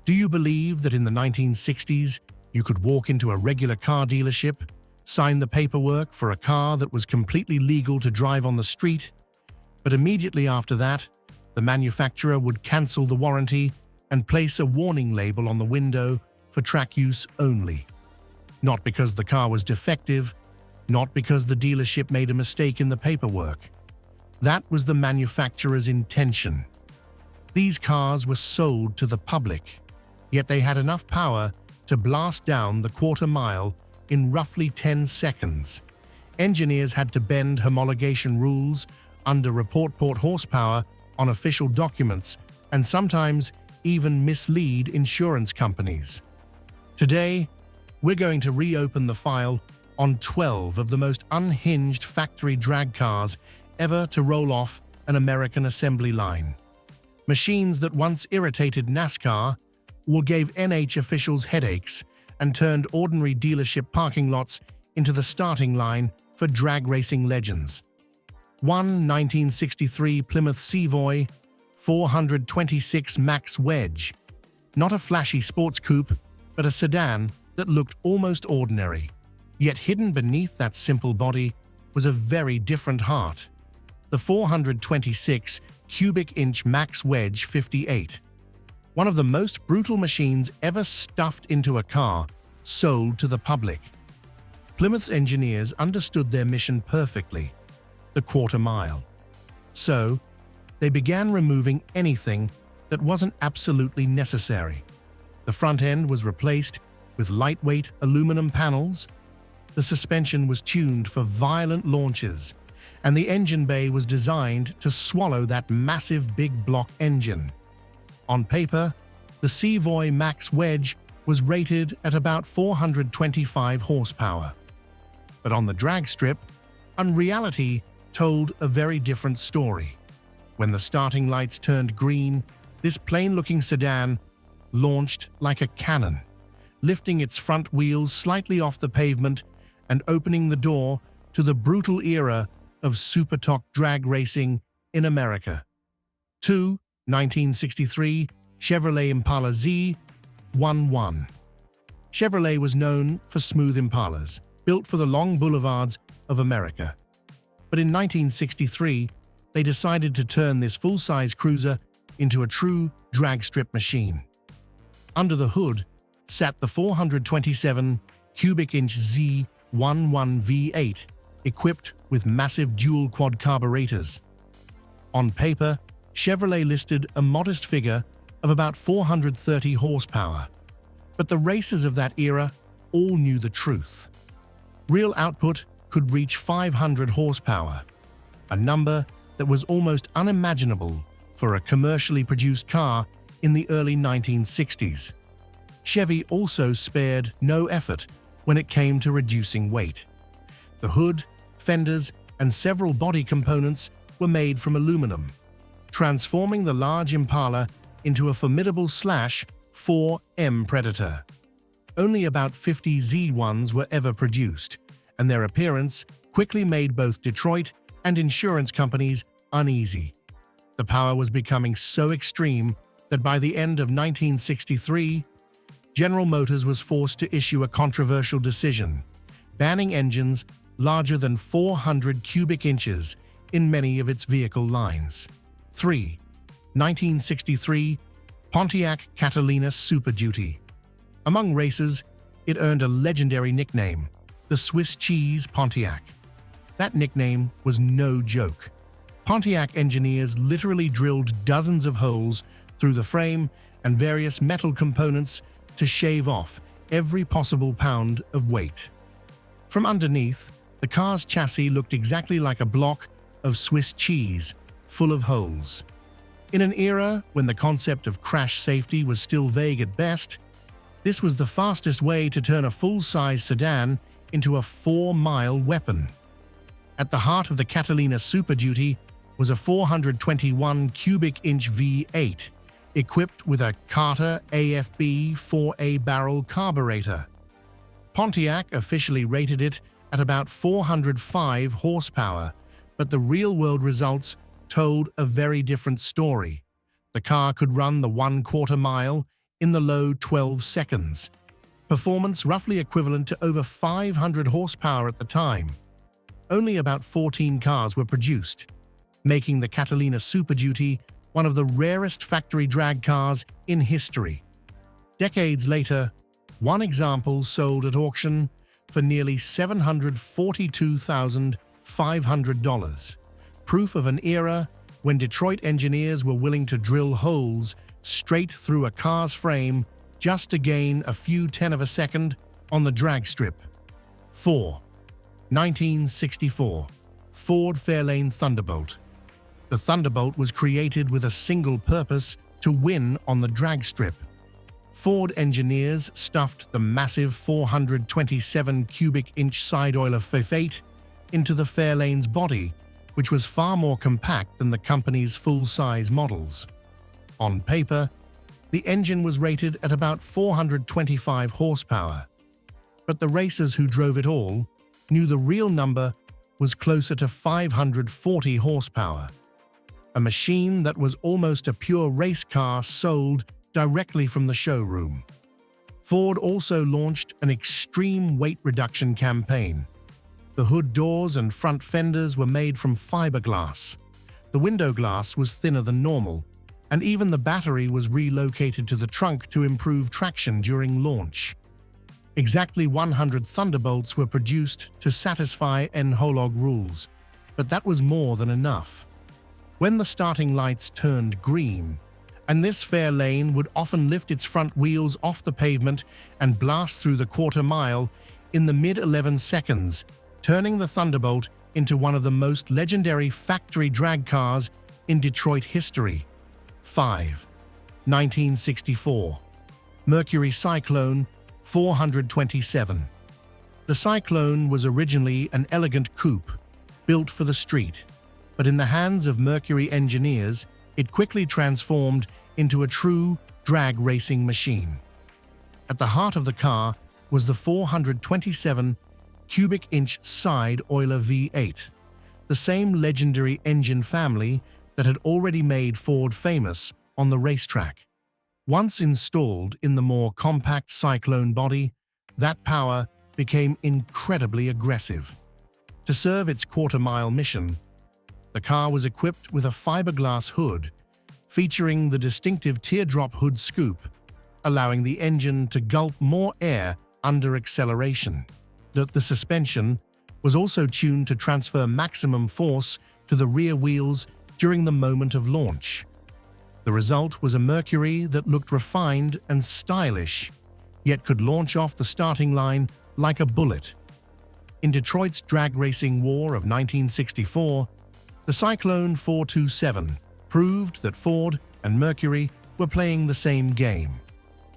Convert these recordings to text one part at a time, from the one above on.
Do you believe that in the 1960s, you could walk into a regular car dealership, sign the paperwork for a car that was completely legal to drive on the street, but immediately after that, the manufacturer would cancel the warranty and place a warning label on the window for track use only? Not because the car was defective, not because the dealership made a mistake in the paperwork. That was the manufacturer's intention. These cars were sold to the public, yet they had enough power to blast down the quarter-mile in roughly 10 seconds. Engineers had to bend homologation rules, under-report port horsepower on official documents, and sometimes even mislead insurance companies. Today, we're going to reopen the file on 12 of the most unhinged factory drag cars ever to roll off an American assembly line. Machines that once irritated NASCAR or gave NH officials headaches and turned ordinary dealership parking lots into the starting line for drag racing legends. 1963 Plymouth Savoy 426 Max Wedge. Not a flashy sports coupe, but a sedan that looked almost ordinary. Yet hidden beneath that simple body was a very different heart. The 426 cubic inch Max Wedge 58. One of the most brutal machines ever stuffed into a car, sold to the public. Plymouth's engineers understood their mission perfectly: the quarter mile. So, they began removing anything that wasn't absolutely necessary. The front end was replaced with lightweight aluminum panels, the suspension was tuned for violent launches, and the engine bay was designed to swallow that massive big block engine. On paper, the Savoy Max Wedge was rated at about 425 horsepower. But on the drag strip, unreality told a very different story. When the starting lights turned green, this plain-looking sedan launched like a cannon, lifting its front wheels slightly off the pavement and opening the door to the brutal era of super-stock drag racing in America. 1963 Chevrolet Impala Z11. Chevrolet was known for smooth Impalas, built for the long boulevards of America. But in 1963, they decided to turn this full-size cruiser into a true drag strip machine. Under the hood sat the 427 cubic inch Z11 V8, equipped with massive dual-quad carburetors. On paper, Chevrolet listed a modest figure of about 430 horsepower, but the racers of that era all knew the truth. Real output could reach 500 horsepower, a number that was almost unimaginable for a commercially produced car in the early 1960s. Chevy also spared no effort when it came to reducing weight. The hood, fenders, and several body components were made from aluminum, transforming the large Impala into a formidable /4M Predator. Only about 50 Z1s were ever produced, and their appearance quickly made both Detroit and insurance companies uneasy. The power was becoming so extreme that by the end of 1963, General Motors was forced to issue a controversial decision, banning engines larger than 400 cubic inches in many of its vehicle lines. 1963 Pontiac Catalina Super Duty. Among racers, it earned a legendary nickname, the Swiss Cheese Pontiac. That nickname was no joke. Pontiac engineers literally drilled dozens of holes through the frame and various metal components to shave off every possible pound of weight. From underneath, the car's chassis looked exactly like a block of Swiss cheese, full of holes. In an era when the concept of crash safety was still vague at best, this was the fastest way to turn a full-size sedan into a 4-mile weapon. At the heart of the Catalina Super Duty was a 421 cubic inch V8, equipped with a Carter AFB 4A barrel carburetor. Pontiac officially rated it at about 405 horsepower, but the real-world results told a very different story. The car could run the 1/4 mile in the low 12 seconds, performance roughly equivalent to over 500 horsepower at the time. Only about 14 cars were produced, making the Catalina Super Duty one of the rarest factory drag cars in history. Decades later, one example sold at auction for nearly $742,500, proof of an era when Detroit engineers were willing to drill holes straight through a car's frame just to gain a few tenths of a second on the drag strip. 4. 1964 Ford Fairlane Thunderbolt. The Thunderbolt was created with a single purpose: to win on the drag strip. Ford engineers stuffed the massive 427 cubic inch side oiler V8 into the Fairlane's body, which was far more compact than the company's full-size models. On paper, the engine was rated at about 425 horsepower, but the racers who drove it all knew the real number was closer to 540 horsepower, a machine that was almost a pure race car sold directly from the showroom. Ford also launched an extreme weight reduction campaign. The hood doors and front fenders were made from fiberglass. The window glass was thinner than normal, and even the battery was relocated to the trunk to improve traction during launch. Exactly 100 Thunderbolts were produced to satisfy NHOLOG rules, but that was more than enough. When the starting lights turned green, and this Fairlane would often lift its front wheels off the pavement and blast through the quarter mile in the mid-11 seconds, turning the Thunderbolt into one of the most legendary factory drag cars in Detroit history. 5. 1964 Mercury Cyclone 427. The Cyclone was originally an elegant coupe, built for the street, but in the hands of Mercury engineers, it quickly transformed into a true drag racing machine. At the heart of the car was the 427 cubic inch side oiler V8, the same legendary engine family that had already made Ford famous on the racetrack. Once installed in the more compact Cyclone body, that power became incredibly aggressive. To serve its quarter-mile mission, the car was equipped with a fiberglass hood, featuring the distinctive teardrop hood scoop, allowing the engine to gulp more air under acceleration. The suspension was also tuned to transfer maximum force to the rear wheels during the moment of launch. The result was a Mercury that looked refined and stylish, yet could launch off the starting line like a bullet. In Detroit's drag racing war of 1964, the Cyclone 427 proved that Ford and Mercury were playing the same game,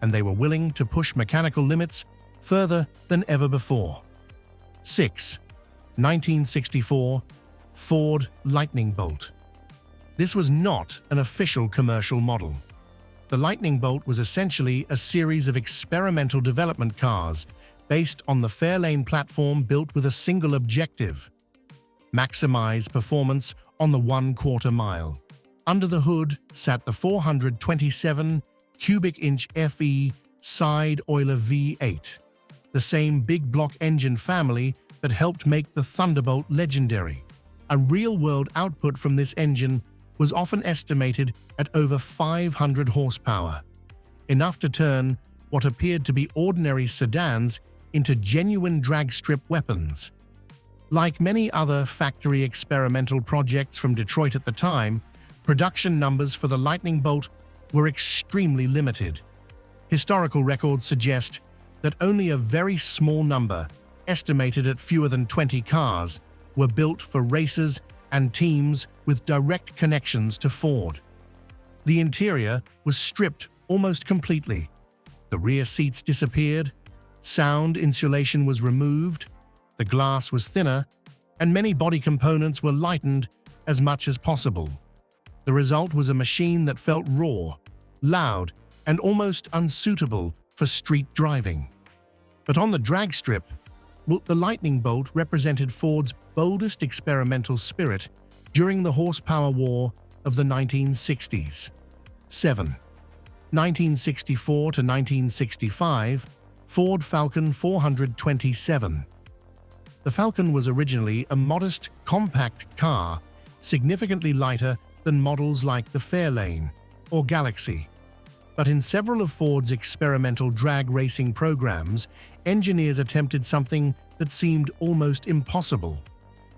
and they were willing to push mechanical limits further than ever before. 6. 1964 Ford Lightning Bolt. This was not an official commercial model. The Lightning Bolt was essentially a series of experimental development cars based on the Fairlane platform, built with a single objective: maximize performance on the 1/4 mile. Under the hood sat the 427 cubic inch FE side oiler V8, the same big block engine family that helped make the Thunderbolt legendary. A real-world output from this engine was often estimated at over 500 horsepower, enough to turn what appeared to be ordinary sedans into genuine drag strip weapons. Like many other factory experimental projects from Detroit at the time, production numbers for the Lightning Bolt were extremely limited. Historical records suggest that only a very small number, estimated at fewer than 20 cars, were built for races and teams with direct connections to Ford. The interior was stripped almost completely. The rear seats disappeared, sound insulation was removed, the glass was thinner, and many body components were lightened as much as possible. The result was a machine that felt raw, loud, and almost unsuitable for street driving. But on the drag strip, the Lightning Bolt represented Ford's boldest experimental spirit during the horsepower war of the 1960s. 7. 1964 to 1965, Ford Falcon 427. The Falcon was originally a modest, compact car, significantly lighter than models like the Fairlane or Galaxy. But in several of Ford's experimental drag racing programs, engineers attempted something that seemed almost impossible: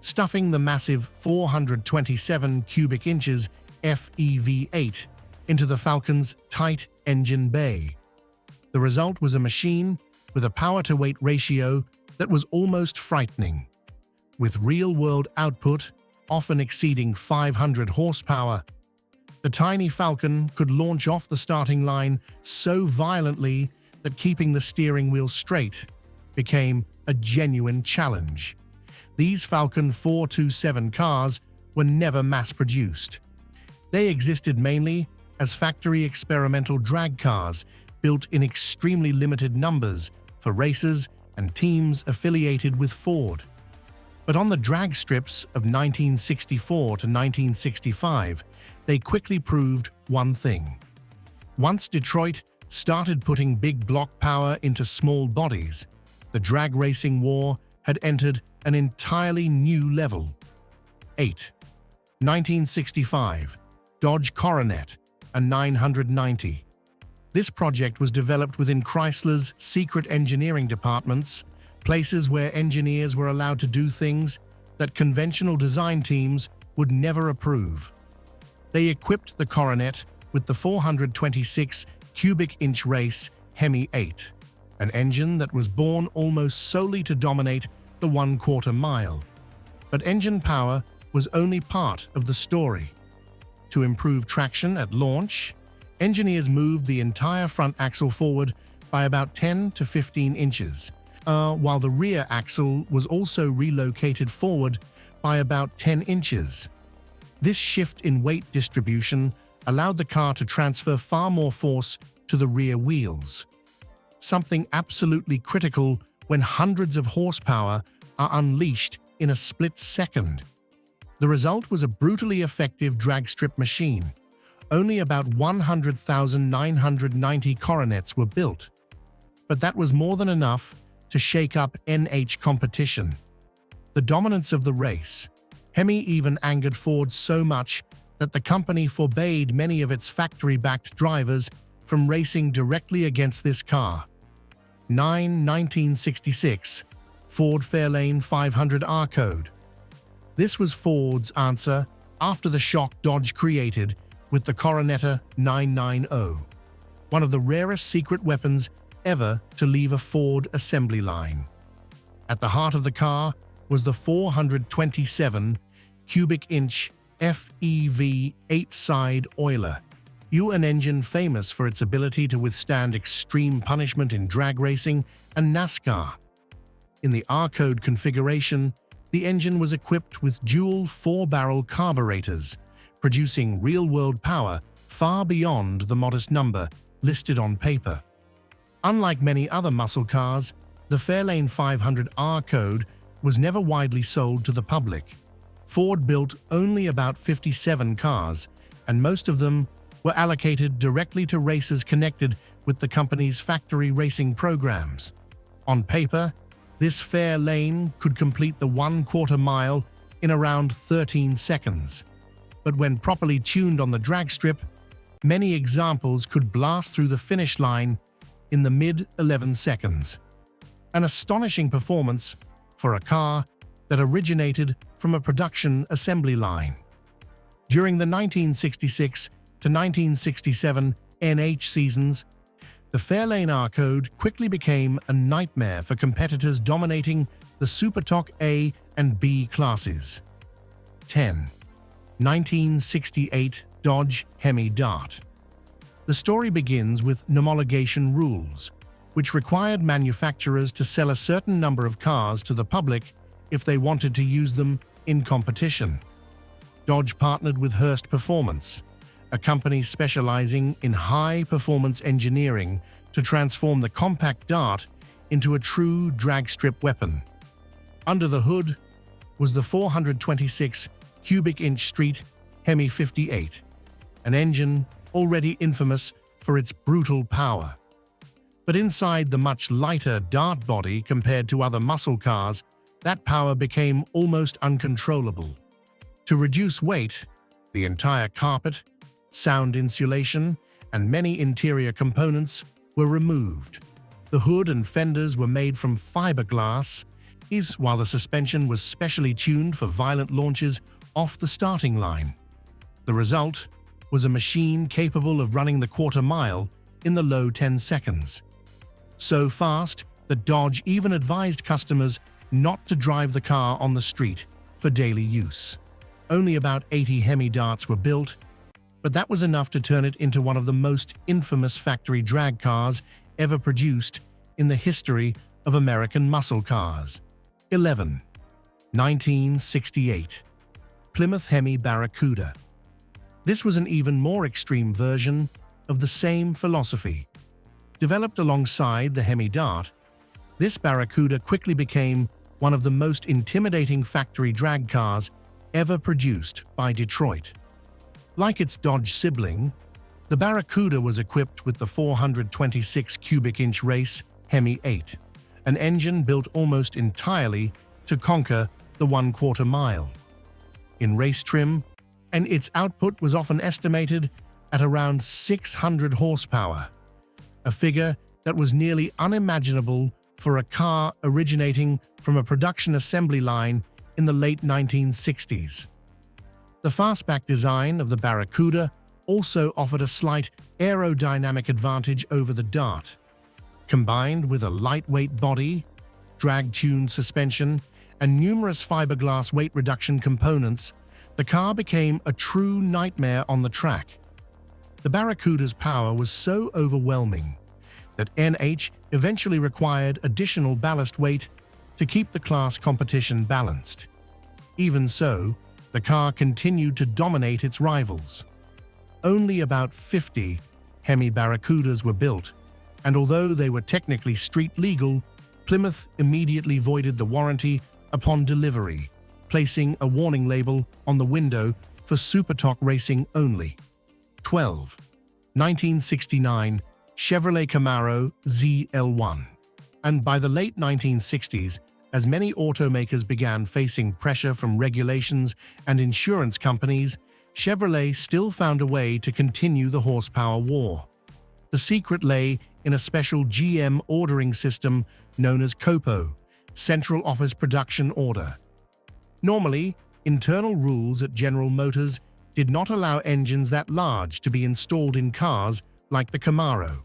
stuffing the massive 427 cubic inches FEV8 into the Falcon's tight engine bay. The result was a machine with a power-to-weight ratio that was almost frightening. With real-world output often exceeding 500 horsepower, the tiny Falcon could launch off the starting line so violently that keeping the steering wheel straight became a genuine challenge. These Falcon 427 cars were never mass-produced. They existed mainly as factory experimental drag cars built in extremely limited numbers for racers and teams affiliated with Ford. But on the drag strips of 1964 to 1965, they quickly proved one thing. Once Detroit started putting big block power into small bodies, the drag racing war had entered an entirely new level. 8. 1965, Dodge Coronet, a 990. This project was developed within Chrysler's secret engineering departments, places where engineers were allowed to do things that conventional design teams would never approve. They equipped the Coronet with the 426 cubic inch race Hemi 8, an engine that was born almost solely to dominate the 1/4 mile. But engine power was only part of the story. To improve traction at launch, engineers moved the entire front axle forward by about 10 to 15 inches, while the rear axle was also relocated forward by about 10 inches. This shift in weight distribution allowed the car to transfer far more force to the rear wheels, something absolutely critical when hundreds of horsepower are unleashed in a split second. The result was a brutally effective drag strip machine. Only about 100,990 Coronets were built, but that was more than enough to shake up NH competition. The dominance of the race, Hemi even angered Ford so much that the company forbade many of its factory-backed drivers from racing directly against this car. 1966, Ford Fairlane 500 R-Code. This was Ford's answer after the shock Dodge created with the Coronetta 990, one of the rarest secret weapons ever to leave a Ford assembly line. At the heart of the car was the 427 cubic inch FEV 8-side oiler, an engine famous for its ability to withstand extreme punishment in drag racing and NASCAR. In the R-Code configuration, the engine was equipped with dual 4-barrel carburetors, producing real-world power far beyond the modest number listed on paper. Unlike many other muscle cars, the Fairlane 500 R-Code was never widely sold to the public. Ford built only about 57 cars, and most of them were allocated directly to racers connected with the company's factory racing programs. On paper, this Fairlane could complete the 1/4 mile in around 13 seconds. But when properly tuned on the drag strip, many examples could blast through the finish line in the mid-11 seconds. An astonishing performance for a car that originated from a production assembly line. During the 1966 to 1967 NH seasons, the Fairlane R-Code quickly became a nightmare for competitors dominating the Superstock A and B classes. 10. 1968 Dodge Hemi Dart. The story begins with homologation rules, which required manufacturers to sell a certain number of cars to the public if they wanted to use them in competition. Dodge partnered with Hurst Performance, a company specializing in high-performance engineering, to transform the compact Dart into a true drag strip weapon. Under the hood was the 426 cubic inch street Hemi 58, an engine already infamous for for its brutal power. But inside the much lighter Dart body compared to other muscle cars, that power became almost uncontrollable. To reduce weight, the entire carpet, sound insulation, and many interior components were removed. The hood and fenders were made from fiberglass, while the suspension was specially tuned for violent launches off the starting line. The result was a machine capable of running the quarter mile in the low 10 seconds. So fast that Dodge even advised customers not to drive the car on the street for daily use. Only about 80 Hemi Darts were built, but that was enough to turn it into one of the most infamous factory drag cars ever produced in the history of American muscle cars. 11. 1968. Plymouth Hemi Barracuda. This was an even more extreme version of the same philosophy. Developed alongside the Hemi Dart, this Barracuda quickly became one of the most intimidating factory drag cars ever produced by Detroit. Like its Dodge sibling, the Barracuda was equipped with the 426 cubic inch race Hemi 8, an engine built almost entirely to conquer the 1/4 mile. In race trim, and its output was often estimated at around 600 horsepower, a figure that was nearly unimaginable for a car originating from a production assembly line in the late 1960s. The fastback design of the Barracuda also offered a slight aerodynamic advantage over the Dart. Combined with a lightweight body, drag-tuned suspension, and numerous fiberglass weight reduction components, the car became a true nightmare on the track. The Barracuda's power was so overwhelming that NH eventually required additional ballast weight to keep the class competition balanced. Even so, the car continued to dominate its rivals. Only about 50 Hemi Barracudas were built, and although they were technically street legal, Plymouth immediately voided the warranty upon delivery, placing a warning label on the window for Supertalk racing only. 12. 1969 Chevrolet Camaro ZL1. And by the late 1960s, as many automakers began facing pressure from regulations and insurance companies, Chevrolet still found a way to continue the horsepower war. The secret lay in a special GM ordering system known as COPO, Central Office Production Order. Normally, internal rules at General Motors did not allow engines that large to be installed in cars like the Camaro.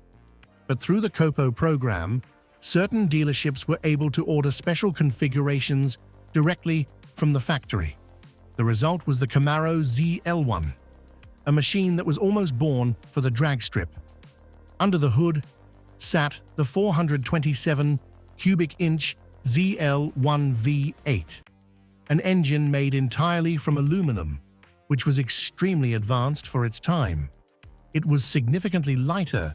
But through the COPO program, certain dealerships were able to order special configurations directly from the factory. The result was the Camaro ZL1, a machine that was almost born for the drag strip. Under the hood sat the 427 cubic inch ZL1 V8, an engine made entirely from aluminum, which was extremely advanced for its time. It was significantly lighter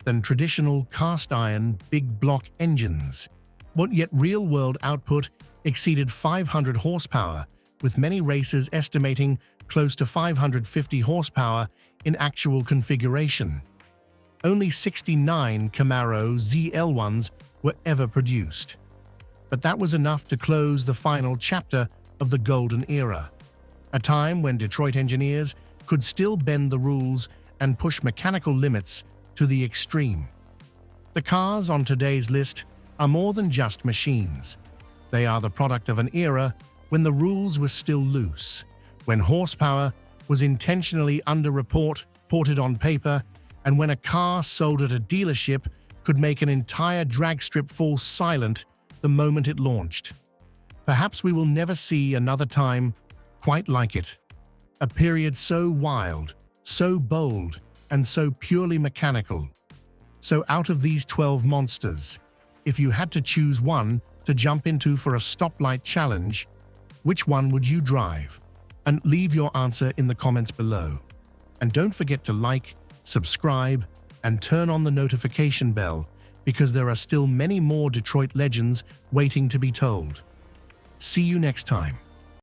than traditional cast-iron big block engines, but yet real-world output exceeded 500 horsepower, with many racers estimating close to 550 horsepower in actual configuration. Only 69 Camaro ZL1s were ever produced. But that was enough to close the final chapter of the golden era, a time when Detroit engineers could still bend the rules and push mechanical limits to the extreme. The cars on today's list are more than just machines. They are the product of an era when the rules were still loose, when horsepower was intentionally underreported on paper, and when a car sold at a dealership could make an entire drag strip fall silent the moment it launched. Perhaps we will never see another time quite like it. A period so wild, so bold, and so purely mechanical. So out of these 12 monsters, if you had to choose one to jump into for a stoplight challenge, which one would you drive? And leave your answer in the comments below. And don't forget to like, subscribe, and turn on the notification bell, because there are still many more Detroit legends waiting to be told. See you next time.